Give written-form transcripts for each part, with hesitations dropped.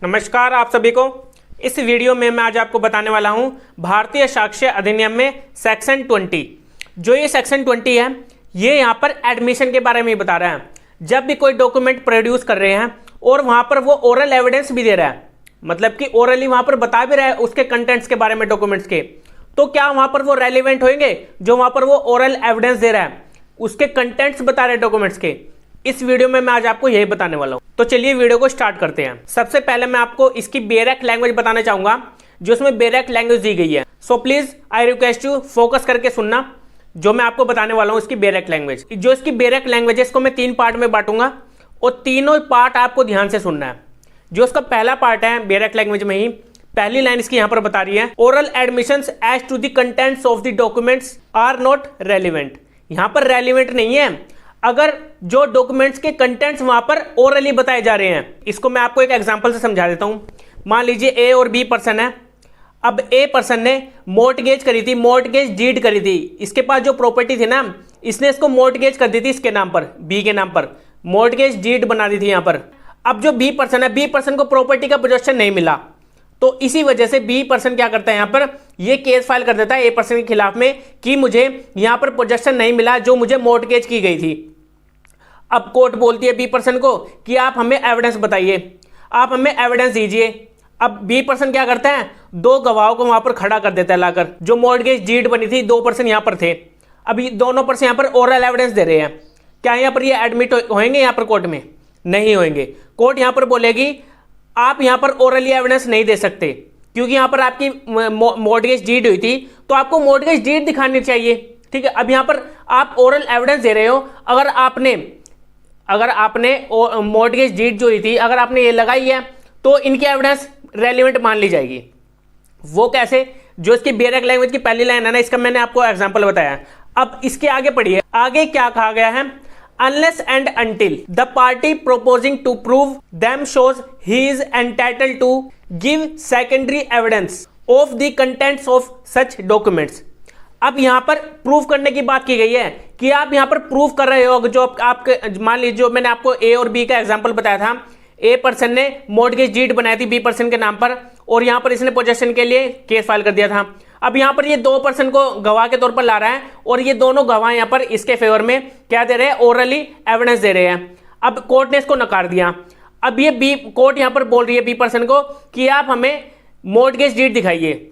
नमस्कार आप सभी को। इस वीडियो में मैं आज आपको बताने वाला हूं भारतीय साक्ष्य अधिनियम में सेक्शन 20। जो ये सेक्शन 20 है ये यहां पर एडमिशन के बारे में ही बता रहा है। जब भी कोई डॉक्यूमेंट प्रोड्यूस कर रहे हैं और वहां पर वो ओरल एविडेंस भी दे रहा है, मतलब कि ओरली वहां पर बता भी रहा है उसके कंटेंट्स के बारे में डॉक्यूमेंट्स के, तो क्या वहां पर वो रेलिवेंट होंगे? जो वहां पर वो ओरल एविडेंस दे रहा है उसके कंटेंट्स बता रहे हैं डॉक्यूमेंट्स के। इस वीडियो में मैं आज आपको यही बताने वाला हूं। तो चलिए वीडियो को स्टार्ट करते हैं। सबसे पहले मैं आपको इसकी बेरेक लैंग्वेज बताना चाहूंगा, जो इसमें बेरेक लैंग्वेज दी गई है। So please I request you focus करके सुनना जो मैं आपको बताने वाला हूं। इसकी बेरेक लैंग्वेज, जो इसकी बेरेक लैंग्वेज है इसको मैं 3 पार्ट में बांटूंगा और तीनों पार्ट आपको ध्यान से सुनना है। जो इसका पहला पार्ट है बेरेक लैंग्वेज में ही पहली लाइन इसकी यहां पर बता रही है, oral admissions as to the contents of the documents are not relevant. यहां पर रेलिवेंट नहीं है अगर जो डॉक्यूमेंट्स के कंटेंट्स वहां पर ओरली बताए जा रहे हैं। इसको मैं आपको एक एग्जांपल से समझा देता हूं। मान लीजिए ए और बी पर्सन है। अब ए पर्सन ने मॉर्टगेज करी थी, मॉर्टगेज डीड करी थी। इसके पास जो प्रॉपर्टी थी ना, इसने इसको मॉर्टगेज कर दी थी इसके नाम पर, बी के नाम पर मॉर्टगेज डीड बना दी थी यहां पर। अब जो बी पर्सन है, बी पर्सन को प्रॉपर्टी का पोजेशन नहीं मिला, तो इसी वजह से बी पर्सन क्या करता है यहां पर ये केस फाइल कर देता है ए पर्सन के खिलाफ में कि मुझे यहां पर पोजेशन नहीं मिला जो मुझे मॉर्टगेज की गई थी। अब कोर्ट बोलती है बी पर्सन को कि आप हमें एविडेंस बताइए, आप हमें एविडेंस दीजिए। अब बी पर्सन क्या करता है, 2 गवाहों को वहां पर खड़ा कर देता है लाकर। जो मॉर्टगेज डीड बनी थी 2 पर्सन यहां पर थे। अभी दोनों पर्सन यहां पर ओरल एविडेंस दे रहे हैं। क्या यहां पर ये एडमिट होंगे यहां पर कोर्ट में? नहीं होंगे। कोर्ट यहां पर बोलेगी आप यहां पर ओरली एविडेंस नहीं दे सकते क्योंकि यहां पर आपकी मॉर्टगेज डीड हुई थी, तो आपको मॉर्टगेज डीड दिखानी चाहिए। ठीक है, अब यहां पर आप ओरल एविडेंस दे रहे हो। अगर आपने मॉर्टगेज डीड जो हुई थी अगर आपने ये लगाई है तो इनकी एविडेंस रेलिवेंट मान ली जाएगी। वो कैसे? जो इसकी बेरेक लैंग्वेज की पहली लाइन है ना, इसका मैंने आपको एग्जांपल बताया। अब इसके आगे पढ़िए, आगे क्या कहा गया है, unless and until the party proposing to prove them shows he is entitled to give secondary evidence of the contents of such documents। अब यहां पर प्रूव करने की बात की गई है कि आप यहां पर प्रूव कर रहे हो। जो आपके मान लीजिए जो मैंने आपको ए और बी का एग्जांपल बताया था, ए पर्सन ने मॉर्टगेज डीड बनाई थी बी पर्सन के नाम पर और यहां पर इसने पोजेशन के लिए केस फाइल कर दिया था। अब यहां पर ये 2 पर्सन को गवाह के तौर पर ला रहा है और ये दोनों गवाह यहां पर इसके फेवर में क्या दे रहे हैं, ओरली एविडेंस दे रहे हैं। अब कोर्ट ने इसको नकार दिया। अब ये कोर्ट यहां पर बोल रही है बी पर्सन को कि आप हमें मॉर्टगेज डीड दिखाइए।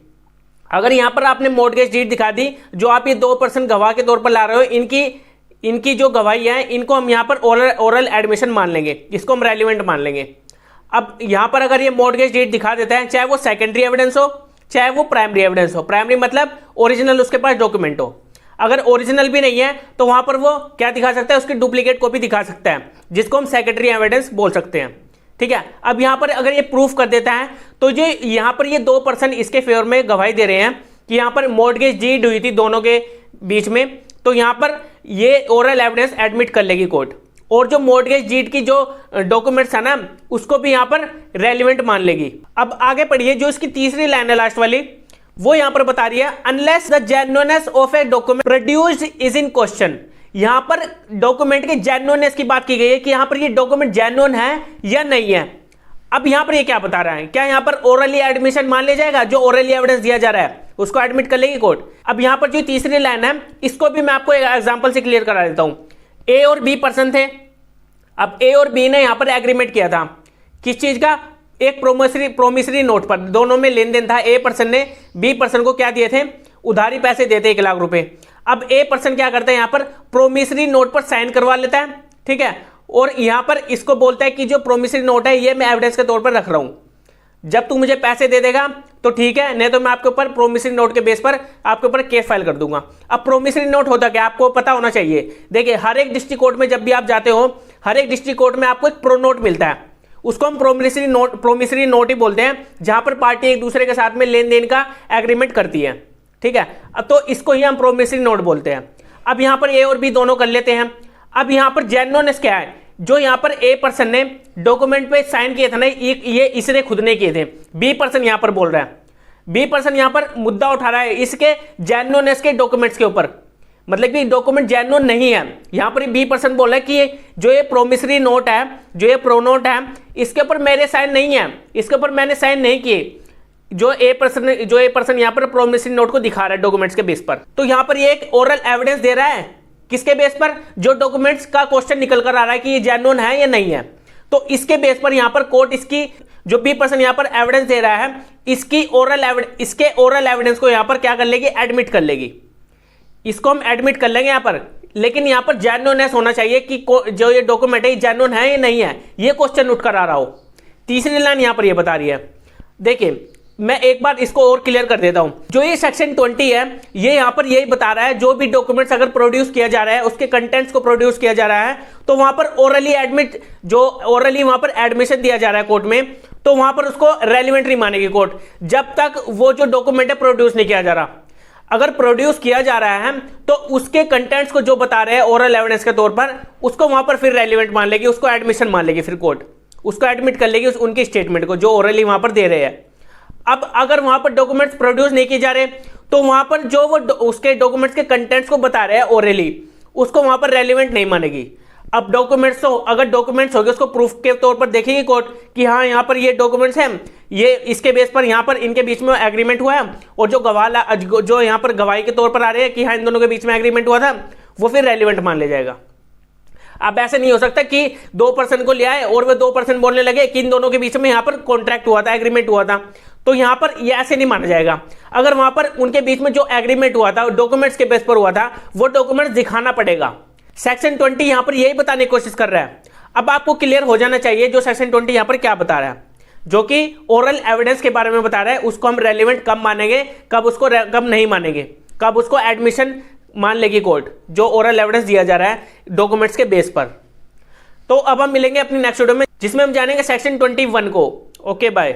अगर यहां पर आपने मॉर्टगेज डीड दिखा दी, जो आप ये 2 पर्सन गवाह के तौर पर ला रहे हो, इनकी जो गवाही है इनको हम यहां पर ओरल एडमिशन मान लेंगे, इसको हम रेलिवेंट मान लेंगे। अब यहां पर अगर ये मॉर्टगेज डीड दिखा देता है, चाहे वो सेकेंडरी एविडेंस हो चाहे वो प्राइमरी एविडेंस हो, प्राइमरी मतलब ओरिजिनल उसके पास डॉक्यूमेंट हो। अगर ओरिजिनल भी नहीं है तो वहां पर वो क्या दिखा सकता है, उसकी डुप्लीकेट कॉपी दिखा सकता है, जिसको हम सेकेंडरी एविडेंस बोल सकते हैं। ठीक है, अब यहां पर अगर ये प्रूफ कर देता है तो जो यहां पर ये 2 पर्सन इसके फेवर में गवाही दे रहे हैं कि यहां पर मॉर्टगेज डीड हुई थी दोनों के बीच में, तो यहां पर ये ओरल एविडेंस एडमिट कर लेगी कोर्ट। और जो मॉर्टगेज डीड की जो डॉक्यूमेंट्स है ना, उसको भी यहां पर रेलिवेंट मान लेगी। अब आगे पढ़िए, जो इसकी तीसरी लाइन है लास्ट वाली, वो यहां पर बता रही है unless the genuineness of a document produced is in question. यहां पर डॉक्यूमेंट के जेन्युइननेस की बात की गई है कि यहां पर ये डॉक्यूमेंट जेन्युइन है या नहीं है। अब यहां पर ये क्या बता रहा है, क्या यहां पर ओरली एडमिशन मान लिया जाएगा? जो ओरली एविडेंस दिया जा रहा है उसको एडमिट कर लेगी कोर्ट। अब यहां पर जो तीसरी लाइन है इसको भी मैं आपको एक एग्जांपल से क्लियर करा देता हूं। ए और बी पर्सन थे। अब ए और बी ने यहां पर एग्रीमेंट किया था किस चीज का, एक प्रोमिसरी नोट पर। दोनों में लेन देन था। ए पर्सन ने बी पर्सन को क्या दिए थे, उधारी पैसे देते 1 लाख रुपए। अब ए पर्सन क्या करता है, यहां पर प्रोमिसरी नोट पर साइन करवा लेता है। ठीक है, और यहां पर इसको बोलता है कि जो प्रोमिसरी नोट है ये मैं एविडेंस के तौर पर रख रहा हूं, जब तू मुझे पैसे दे देगा तो ठीक है, नहीं तो मैं आपके ऊपर प्रोमिसरी नोट के बेस पर आपके ऊपर केस फाइल कर दूंगा। अब प्रोमिसरी नोट होता क्या, आपको पता होना चाहिए। देखिए, हर एक डिस्ट्रिक्ट कोर्ट में जब भी आप जाते हो, हर एक डिस्ट्रिक्ट कोर्ट में आपको एक प्रो नोट मिलता है। उसको हम प्रोमिसरी नोट ही बोलते हैं, जहां पर पार्टी एक दूसरे के साथ में लेन देन का एग्रीमेंट करती है। ठीक है, तो इसको ही हम प्रोमिसरी नोट बोलते हैं। अब यहां पर ए और बी दोनों कर लेते हैं। अब यहां पर जेन्युइननेस क्या है, जो यहां पर ए पर्सन ने डॉक्यूमेंट पे साइन किए थे ना, ये इसने खुद ने किए थे। बी पर्सन यहां पर बोल रहा है, बी पर्सन यहां पर मुद्दा उठा रहा है इसके जेन्युइननेस के डॉक्यूमेंट्स के ऊपर। मतलब कि डॉक्यूमेंट जेन्युइन नहीं है। यहाँ पर B% बोला है कि जो ये प्रोमिसरी नोट है, जो ये प्रो नोट है, इसके ऊपर मेरे साइन नहीं है, इसके ऊपर मैंने साइन नहीं किए। जो ए पर्सन यहाँ पर प्रोमिसरी नोट को दिखा रहा है डॉक्यूमेंट्स के बेस पर। तो यहाँ पर ये एक ओरल एविडेंस दे रहा है, किसके बेस पर? जो डॉक्यूमेंट्स का क्वेश्चन निकल कर आ रहा है कि ये जेन्युइन है या नहीं है। तो इसके बेस पर यहाँ पर कोर्ट इसकी जो B% यहाँ पर एविडेंस दे रहा है, इसके ओरल एविडेंस को यहाँ पर क्या कर लेगी? एडमिट कर लेगी। इसको हम एडमिट कर लेंगे यहाँ पर, लेकिन यहाँ पर जेन्युइननेस होना चाहिए कि जो ये डॉक्यूमेंट है ये जेन्युइन है या नहीं है, ये क्वेश्चन उठ कर आ रहा हो। तीसरी लाइन यहाँ पर ये बता रही है, देखिए मैं एक बार इसको और क्लियर कर देता हूं। जो ये सेक्शन 20 है, ये यहाँ पर यही बता रहा है जो भी डॉक्यूमेंट्स अगर प्रोड्यूस किया जा रहा है, उसके कंटेंट्स को प्रोड्यूस किया जा रहा है, तो वहां पर ओरली वहां पर एडमिशन दिया जा रहा है कोर्ट में, तो वहां पर उसको रेलिवेंट नहीं मानेगी कोर्ट जब तक वो जो डॉक्यूमेंट है प्रोड्यूस नहीं किया जा रहा। अगर प्रोड्यूस किया जा रहा है तो उसके कंटेंट्स को जो बता रहे हैं ओरल एविडेंस के तौर पर, उसको वहां पर फिर रेलिवेंट मान लेगी, उसको एडमिशन मान लेगी, फिर कोर्ट उसको एडमिट कर लेगी उनकी स्टेटमेंट को जो ओरली वहां पर दे रहे हैं। अब अगर वहां पर डॉक्यूमेंट्स प्रोड्यूस नहीं किए जा रहे, तो वहां पर जो वो उसके डॉक्यूमेंट्स के कंटेंट्स को बता रहे हैं ओरली, उसको वहां पर रेलिवेंट नहीं मानेगी। अब डॉक्यूमेंट्स हो, अगर डॉक्यूमेंट्स हो गए, उसको प्रूफ के तौर पर देखेगी कोर्ट कि हाँ यहाँ पर ये डॉक्यूमेंट्स हैं, ये इसके बेस पर यहाँ पर इनके बीच में एग्रीमेंट हुआ है, और जो गवाह जो यहाँ पर गवाही के तौर पर आ रहे हैं कि हाँ इन दोनों के बीच में एग्रीमेंट हुआ था, वो फिर रेलिवेंट मान लिया जाएगा। अब ऐसे नहीं हो सकता कि 2% को ले आए और वे 2% बोलने लगे कि इन दोनों के बीच में यहाँ पर कॉन्ट्रैक्ट हुआ था, एग्रीमेंट हुआ था, तो यहाँ पर ये ऐसे नहीं माना जाएगा। अगर वहां पर उनके बीच में जो एग्रीमेंट हुआ था डॉक्यूमेंट्स के बेस पर हुआ था, वो डॉक्यूमेंट्स दिखाना पड़ेगा। सेक्शन 20 यहाँ पर यही बताने की कोशिश कर रहा है। अब आपको क्लियर हो जाना चाहिए जो सेक्शन 20 यहाँ पर क्या बता रहा है, जो कि ओरल एविडेंस के बारे में बता रहा है, उसको हम रेलिवेंट कब मानेंगे, कब नहीं मानेंगे, कब उसको एडमिशन मान लेगी कोर्ट, जो ओरल एविडेंस दिया जा रहा है डॉक्यूमेंट्स के बेस पर। तो अब हम मिलेंगे अपनी नेक्स्ट वीडियो में, जिसमें हम जानेंगे सेक्शन 21 को। Okay bye.